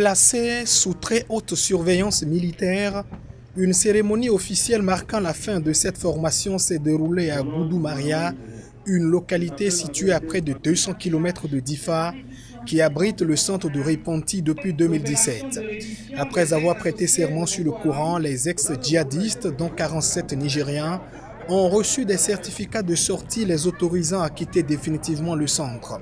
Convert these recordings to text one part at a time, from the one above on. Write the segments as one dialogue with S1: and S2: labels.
S1: Placée sous très haute surveillance militaire, une cérémonie officielle marquant la fin de cette formation s'est déroulée à Goudou Maria, une localité située à près de 200 km de Difa, qui abrite le centre de Repentis depuis 2017. Après avoir prêté serment sur le Coran, les ex-djihadistes, dont 47 Nigériens, ont reçu des certificats de sortie les autorisant à quitter définitivement le centre.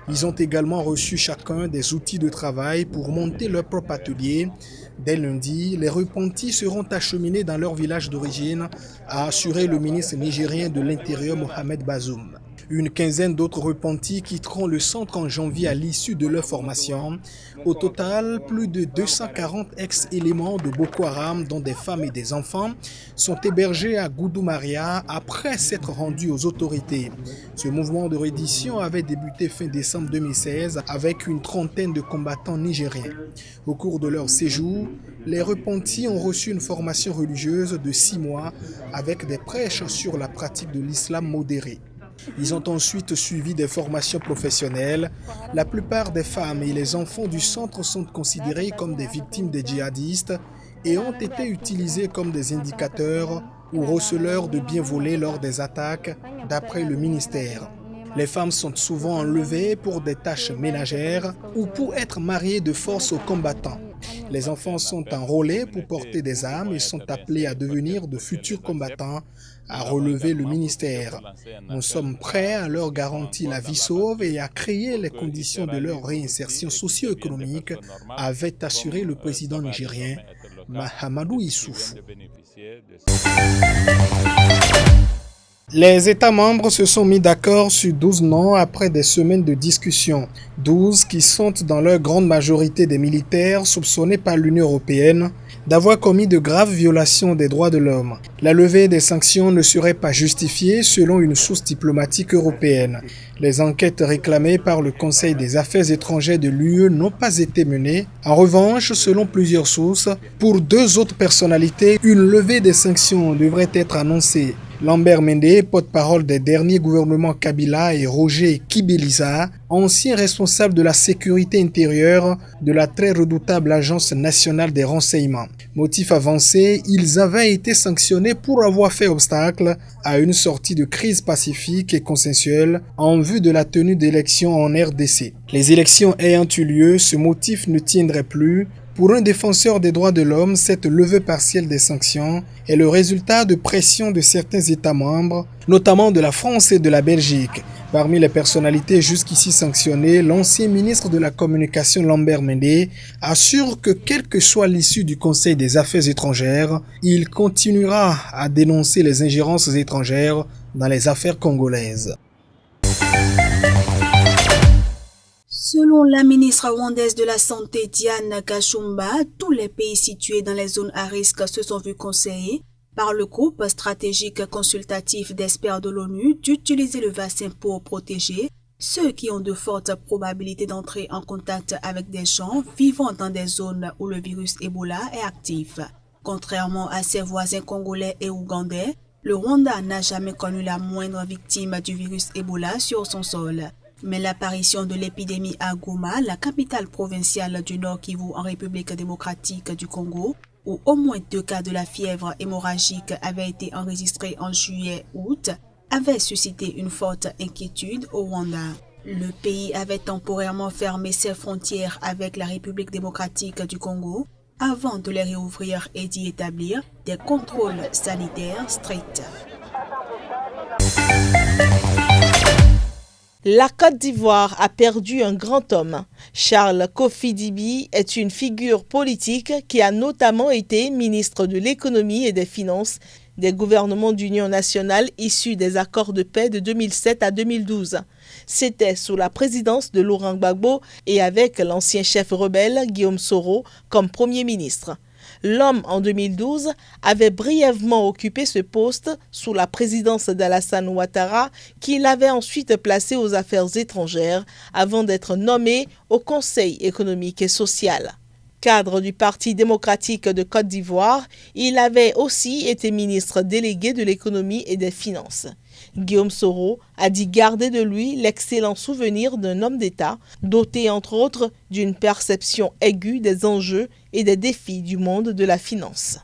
S1: Ils ont également reçu chacun des outils de travail pour monter leur propre atelier. Dès lundi, les repentis seront acheminés dans leur village d'origine, a assuré le ministre nigérien de l'Intérieur Mohamed Bazoum. Une quinzaine d'autres repentis quitteront le centre en janvier à l'issue de leur formation. Au total, plus de 240 ex-éléments de Boko Haram, dont des femmes et des enfants, sont hébergés à Goudou Maria après s'être rendus aux autorités. Ce mouvement de reddition avait débuté fin décembre 2016 avec une trentaine de combattants nigériens. Au cours de leur séjour, les repentis ont reçu une formation religieuse de 6 mois avec des prêches sur la pratique de l'islam modéré. Ils ont ensuite suivi des formations professionnelles. La plupart des femmes et les enfants du centre sont considérés comme des victimes des djihadistes et ont été utilisés comme des indicateurs ou receleurs de biens volés lors des attaques, d'après le ministère. Les femmes sont souvent enlevées pour des tâches ménagères ou pour être mariées de force aux combattants. Les enfants sont enrôlés pour porter des armes et sont appelés à devenir de futurs combattants, a relevé le ministère. Nous sommes prêts à leur garantir la vie sauve et à créer les conditions de leur réinsertion socio-économique, avait assuré le président nigérien Mahamadou Issoufou. Les États membres se sont mis d'accord sur 12 noms après des semaines de discussion. 12 qui sont dans leur grande majorité des militaires soupçonnés par l'Union européenne d'avoir commis de graves violations des droits de l'homme. La levée des sanctions ne serait pas justifiée selon une source diplomatique européenne. Les enquêtes réclamées par le Conseil des affaires étrangères de l'UE n'ont pas été menées. En revanche, selon plusieurs sources, pour 2 autres personnalités, une levée des sanctions devrait être annoncée. Lambert Mende, porte-parole des derniers gouvernements Kabila, et Roger Kibeliza, ancien responsable de la sécurité intérieure de la très redoutable Agence nationale des renseignements. Motif avancé, ils avaient été sanctionnés pour avoir fait obstacle à une sortie de crise pacifique et consensuelle en vue de la tenue d'élections en RDC. Les élections ayant eu lieu, ce motif ne tiendrait plus. Pour un défenseur des droits de l'homme, cette levée partielle des sanctions est le résultat de pressions de certains États membres, notamment de la France et de la Belgique. Parmi les personnalités jusqu'ici sanctionnées, l'ancien ministre de la Communication Lambert Mende assure que quelle que soit l'issue du Conseil des affaires étrangères, il continuera à dénoncer les ingérences étrangères dans les affaires congolaises.
S2: Selon la ministre rwandaise de la Santé Diane Gashumba, tous les pays situés dans les zones à risque se sont vus conseiller par le groupe stratégique consultatif d'experts de l'ONU d'utiliser le vaccin pour protéger ceux qui ont de fortes probabilités d'entrer en contact avec des gens vivant dans des zones où le virus Ebola est actif. Contrairement à ses voisins congolais et ougandais, le Rwanda n'a jamais connu la moindre victime du virus Ebola sur son sol. Mais l'apparition de l'épidémie à Goma, la capitale provinciale du Nord Kivu en République démocratique du Congo, où au moins 2 cas de la fièvre hémorragique avaient été enregistrés en juillet-août, avait suscité une forte inquiétude au Rwanda. Le pays avait temporairement fermé ses frontières avec la République démocratique du Congo avant de les réouvrir et d'y établir des contrôles sanitaires stricts.
S3: La Côte d'Ivoire a perdu un grand homme. Charles Kofi Dibi est une figure politique qui a notamment été ministre de l'économie et des finances des gouvernements d'union nationale issus des accords de paix de 2007 à 2012. C'était sous la présidence de Laurent Gbagbo et avec l'ancien chef rebelle Guillaume Soro comme Premier ministre. L'homme, en 2012, avait brièvement occupé ce poste sous la présidence d'Alassane Ouattara, qui l'avait ensuite placé aux affaires étrangères avant d'être nommé au Conseil économique et social. Cadre du Parti démocratique de Côte d'Ivoire, il avait aussi été ministre délégué de l'économie et des finances. Guillaume Soro a dit garder de lui l'excellent souvenir d'un homme d'État doté entre autres d'une perception aiguë des enjeux et des défis du monde de la finance.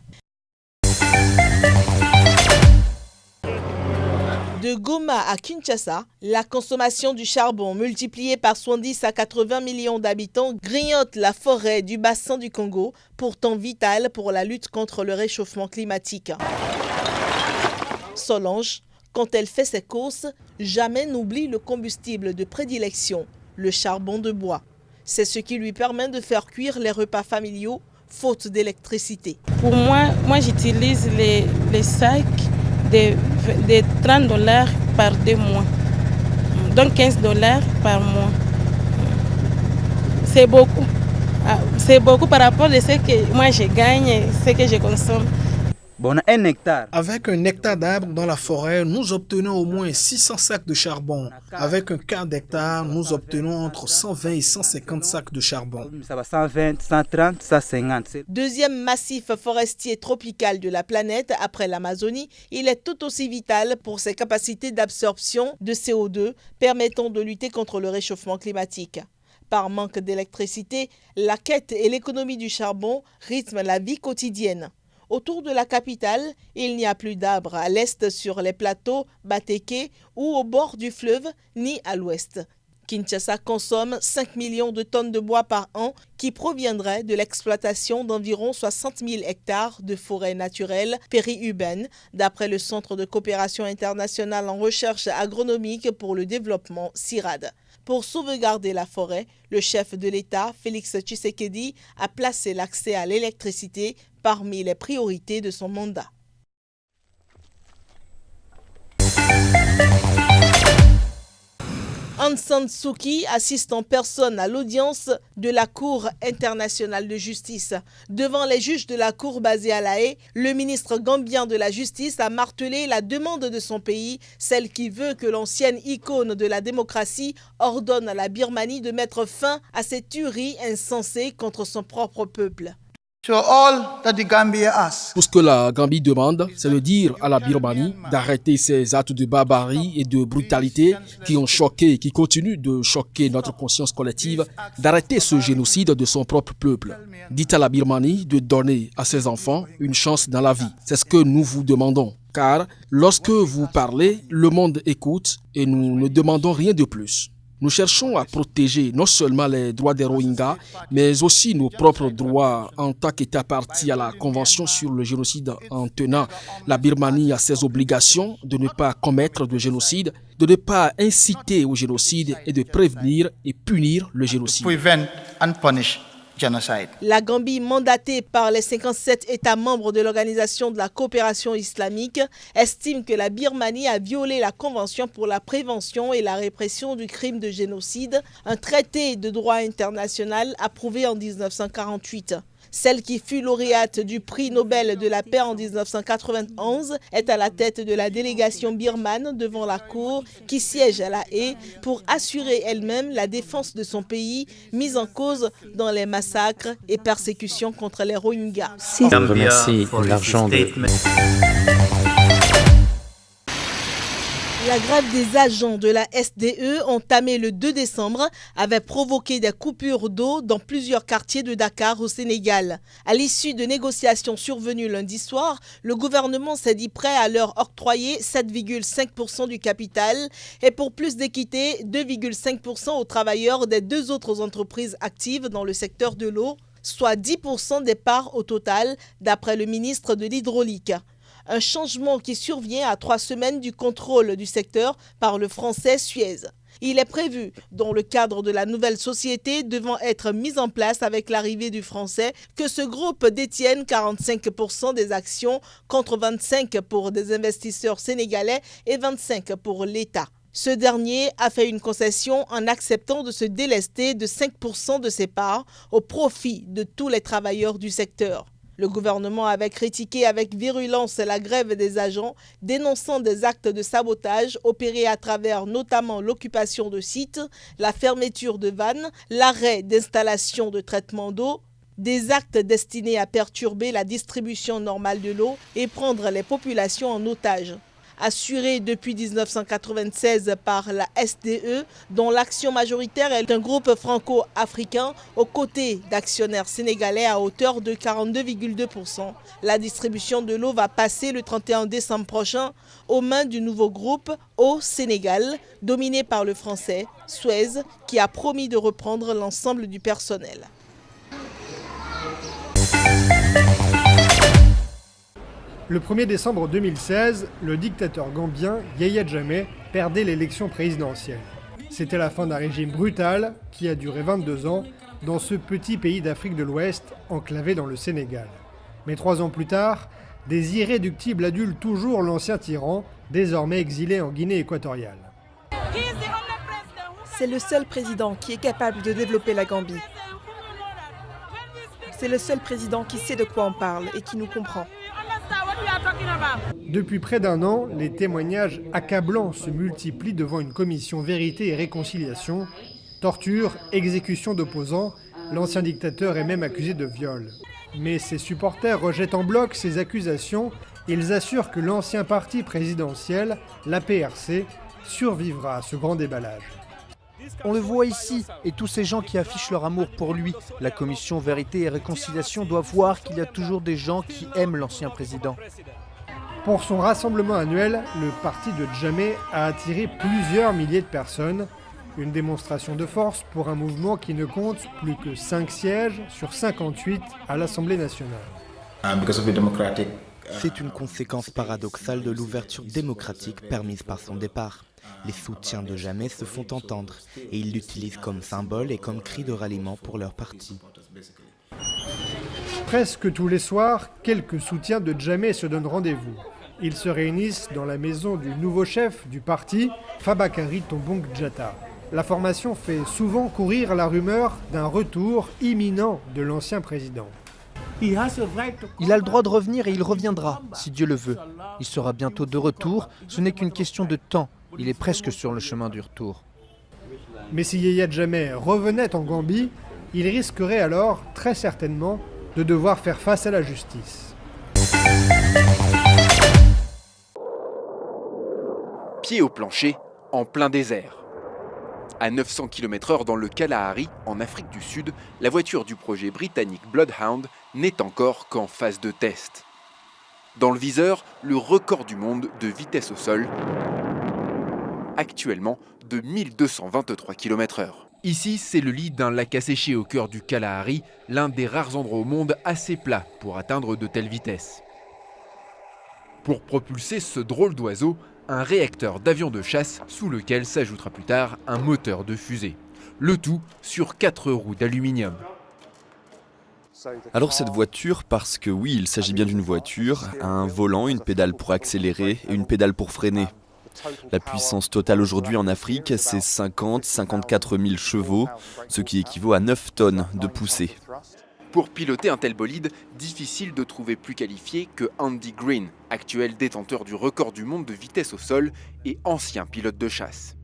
S3: De Goma à Kinshasa, la consommation du charbon multipliée par 70 à 80 millions d'habitants grignote la forêt du bassin du Congo, pourtant vitale pour la lutte contre le réchauffement climatique. Solange, quand elle fait ses courses, jamais n'oublie le combustible de prédilection, le charbon de bois. C'est ce qui lui permet de faire cuire les repas familiaux, faute d'électricité.
S4: Pour moi j'utilise les sacs de $30 par 2 mois, donc $15 par mois. C'est beaucoup. C'est beaucoup par rapport à ce que moi je gagne, ce que je consomme.
S1: Avec un hectare d'arbres dans la forêt, nous obtenons au moins 600 sacs de charbon. Avec un quart d'hectare, nous obtenons entre 120 et 150 sacs de charbon.
S3: Deuxième massif forestier tropical de la planète après l'Amazonie, il est tout aussi vital pour ses capacités d'absorption de CO2 permettant de lutter contre le réchauffement climatique. Par manque d'électricité, la quête et l'économie du charbon rythment la vie quotidienne. Autour de la capitale, il n'y a plus d'arbres à l'est sur les plateaux Bateke ou au bord du fleuve, ni à l'ouest. Kinshasa consomme 5 millions de tonnes de bois par an qui proviendraient de l'exploitation d'environ 60 000 hectares de forêts naturelles périurbaines, d'après le Centre de coopération internationale en recherche agronomique pour le développement CIRAD. Pour sauvegarder la forêt, le chef de l'État, Félix Tshisekedi, a placé l'accès à l'électricité parmi les priorités de son mandat. Aung San Suu Kyi assiste en personne à l'audience de la Cour internationale de justice. Devant les juges de la Cour basée à La Haye, le ministre gambien de la Justice a martelé la demande de son pays, celle qui veut que l'ancienne icône de la démocratie ordonne à la Birmanie de mettre fin à ces tueries insensées contre son propre peuple.
S5: Tout
S6: ce que la Gambie demande, c'est de dire à la Birmanie d'arrêter ces actes de barbarie et de brutalité qui ont choqué et qui continuent de choquer notre conscience collective, d'arrêter ce génocide de son propre peuple. Dites à la Birmanie de donner à ses enfants une chance dans la vie. C'est ce que nous vous demandons. Car lorsque vous parlez, le monde écoute et nous ne demandons rien de plus. Nous cherchons à protéger non seulement les droits des Rohingyas, mais aussi nos propres droits en tant qu'État partie à la Convention sur le génocide en tenant la Birmanie à ses obligations de ne pas commettre de génocide, de ne pas inciter au génocide et de prévenir et punir le génocide.
S3: La Gambie, mandatée par les 57 États membres de l'Organisation de la coopération islamique, estime que la Birmanie a violé la Convention pour la prévention et la répression du crime de génocide, un traité de droit international approuvé en 1948. Celle qui fut lauréate du prix Nobel de la paix en 1991 est à la tête de la délégation birmane devant la Cour qui siège à La Haye pour assurer elle-même la défense de son pays mise en cause dans les massacres et persécutions contre les Rohingyas.
S7: Remercie l'argent de...
S3: La grève des agents de la SDE entamée le 2 décembre avait provoqué des coupures d'eau dans plusieurs quartiers de Dakar au Sénégal. À l'issue de négociations survenues lundi soir, le gouvernement s'est dit prêt à leur octroyer 7,5% du capital et pour plus d'équité, 2,5% aux travailleurs des 2 autres entreprises actives dans le secteur de l'eau, soit 10% des parts au total, d'après le ministre de l'Hydraulique. Un changement qui survient à 3 semaines du contrôle du secteur par le français Suez. Il est prévu, dans le cadre de la nouvelle société devant être mise en place avec l'arrivée du français, que ce groupe détienne 45% des actions contre 25% pour des investisseurs sénégalais et 25% pour l'État. Ce dernier a fait une concession en acceptant de se délester de 5% de ses parts au profit de tous les travailleurs du secteur. Le gouvernement avait critiqué avec virulence la grève des agents, dénonçant des actes de sabotage opérés à travers notamment l'occupation de sites, la fermeture de vannes, l'arrêt d'installations de traitement d'eau, Des actes destinés à perturber la distribution normale de l'eau et prendre les populations en otage. Assuré depuis 1996 par la SDE, dont l'action majoritaire est un groupe franco-africain aux côtés d'actionnaires sénégalais à hauteur de 42,2%. La distribution de l'eau va passer le 31 décembre prochain aux mains du nouveau groupe au Sénégal, dominé par le français Suez, qui a promis de reprendre l'ensemble du personnel.
S5: Le 1er décembre 2016, le dictateur gambien Yahya Jammeh perdait l'élection présidentielle. C'était la fin d'un régime brutal qui a duré 22 ans dans ce petit pays d'Afrique de l'Ouest enclavé dans le Sénégal. Mais 3 ans plus tard, des irréductibles adulent toujours l'ancien tyran, désormais exilé en Guinée équatoriale.
S8: C'est le seul président qui est capable de développer la Gambie. C'est le seul président qui sait de quoi on parle et qui nous comprend.
S5: Depuis près d'un an, les témoignages accablants se multiplient devant une commission Vérité et Réconciliation. Torture, exécution d'opposants, l'ancien dictateur est même accusé de viol. Mais ses supporters rejettent en bloc ces accusations. Ils assurent que l'ancien parti présidentiel, l'APRC, survivra à ce grand déballage.
S9: On le voit ici, et tous ces gens qui affichent leur amour pour lui. La commission Vérité et Réconciliation doit voir qu'il y a toujours des gens qui aiment l'ancien président.
S5: Pour son rassemblement annuel, le parti de Jammeh a attiré plusieurs milliers de personnes. Une démonstration de force pour un mouvement qui ne compte plus que 5 sièges sur 58 à l'Assemblée nationale.
S10: C'est une conséquence paradoxale de l'ouverture démocratique permise par son départ. Les soutiens de Jammeh se font entendre et ils l'utilisent comme symbole et comme cri de ralliement pour leur parti.
S5: Presque tous les soirs, quelques soutiens de Jammeh se donnent rendez-vous. Ils se réunissent dans la maison du nouveau chef du parti, Fabakary Tombong Jatta. La formation fait souvent courir la rumeur d'un retour imminent de l'ancien président.
S9: Il a le droit de revenir et il reviendra, si Dieu le veut. Il sera bientôt de retour, ce n'est qu'une question de temps. Il est presque sur le chemin du retour.
S5: Mais si Yahya Jammeh revenait en Gambie, il risquerait alors, très certainement, de devoir faire face à la justice.
S11: Pied au plancher, en plein désert. À 900 km/h dans le Kalahari, en Afrique du Sud, la voiture du projet britannique Bloodhound n'est encore qu'en phase de test. Dans le viseur, le record du monde de vitesse au sol, actuellement de 1223 km/h. Ici, c'est le lit d'un lac asséché au cœur du Kalahari, l'un des rares endroits au monde assez plat pour atteindre de telles vitesses. Pour propulser ce drôle d'oiseau, un réacteur d'avion de chasse sous lequel s'ajoutera plus tard un moteur de fusée. Le tout sur 4 roues d'aluminium.
S12: Alors cette voiture, parce que oui, il s'agit bien d'une voiture, a un volant, une pédale pour accélérer et une pédale pour freiner. La puissance totale aujourd'hui en Afrique, c'est 50-54 000 chevaux, ce qui équivaut à 9 tonnes de poussée.
S11: Pour piloter un tel bolide, difficile de trouver plus qualifié que Andy Green, actuel détenteur du record du monde de vitesse au sol et ancien pilote de chasse.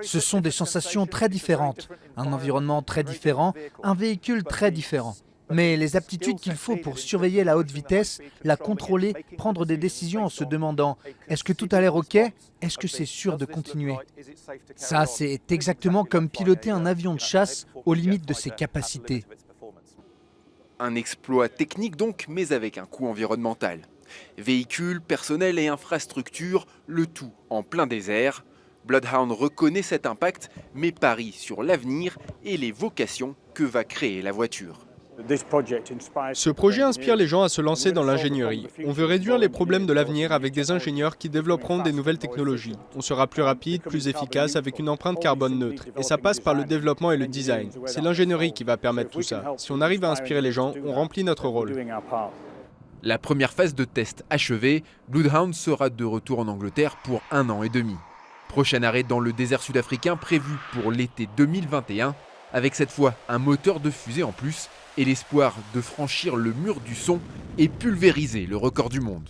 S9: Ce sont des sensations très différentes, un environnement très différent, un véhicule très différent. Mais les aptitudes qu'il faut pour surveiller la haute vitesse, la contrôler, prendre des décisions en se demandant « est-ce que tout a l'air OK ? Est-ce que c'est sûr de continuer ?» Ça, c'est exactement comme piloter un avion de chasse aux limites de ses capacités.
S11: Un exploit technique donc, mais avec un coût environnemental. Véhicules, personnel et infrastructures, le tout en plein désert. Bloodhound reconnaît cet impact, mais parie sur l'avenir et les vocations que va créer la voiture.
S13: Ce projet inspire les gens à se lancer dans l'ingénierie. On veut réduire les problèmes de l'avenir avec des ingénieurs qui développeront des nouvelles technologies. On sera plus rapide, plus efficace, avec une empreinte carbone neutre. Et ça passe par le développement et le design. C'est l'ingénierie qui va permettre tout ça. Si on arrive à inspirer les gens, on remplit notre rôle.
S11: La première phase de test achevée, Bloodhound sera de retour en Angleterre pour 1 an et demi. Prochain arrêt dans le désert sud-africain prévu pour l'été 2021, avec cette fois un moteur de fusée en plus et l'espoir de franchir le mur du son et pulvériser le record du monde.